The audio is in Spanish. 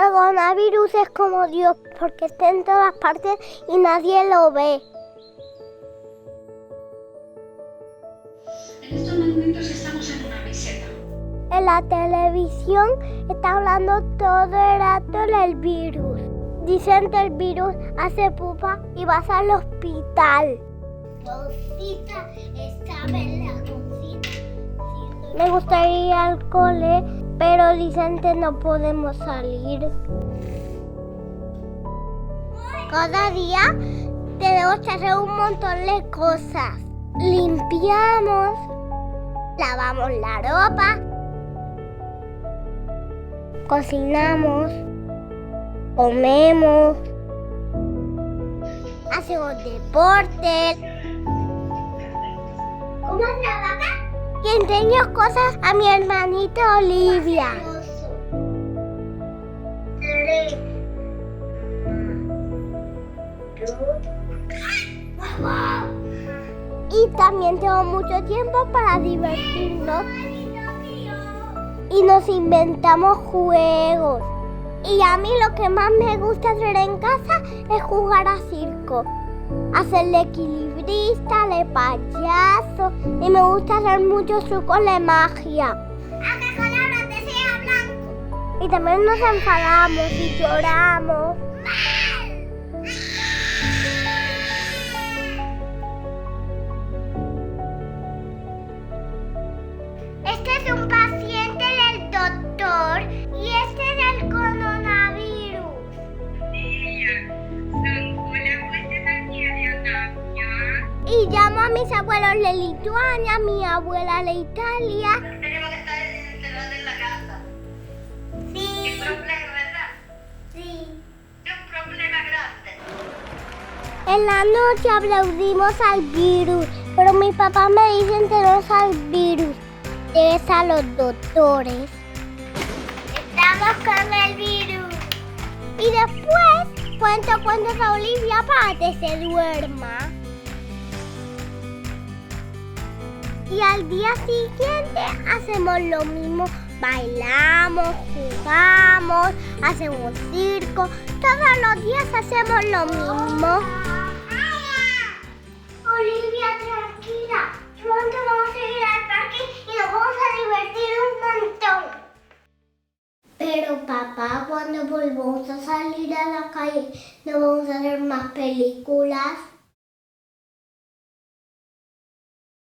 El coronavirus es como Dios porque está en todas partes y nadie lo ve. En estos momentos estamos en una meseta. En la televisión está hablando todo el rato del virus. Dicen que el virus hace pupa y vas al hospital. Rosita estaba en la cocina. Me gustaría ir al cole, pero dicen que no podemos salir. Cada día tenemos que hacer un montón de cosas. Limpiamos, lavamos la ropa, cocinamos, comemos, hacemos deporte. ¿Cómo trabajas? Y enseño cosas a mi hermanita Olivia. Y también tengo mucho tiempo para divertirnos. Y nos inventamos juegos. Y a mí lo que más me gusta hacer en casa es jugar a circo. Hacer de equilibrista, de payaso. Y me gusta hacer muchos trucos de magia. ¿A qué color desea blanco? Y también nos enfadamos y lloramos. Este es un paciente del doctor y este es el coronavirus. Y llamo a mis abuelos de Lituania, a mi abuela de Italia. Tenemos que estar encerrados en la casa. Sí. Qué problema, ¿verdad? Sí. Es un problema grande. En la noche aplaudimos al virus, pero mis papás me dicen que no es al virus, que es a los doctores. Estamos con el virus. Y después cuento cuentos a Olivia para que se duerma. Y al día siguiente hacemos lo mismo. Bailamos, jugamos, hacemos circo. Todos los días hacemos lo mismo. Olivia, tranquila. Pronto vamos a ir al parque y nos vamos a divertir un montón. Pero papá, cuando volvamos a salir a la calle, ¿no vamos a hacer más películas?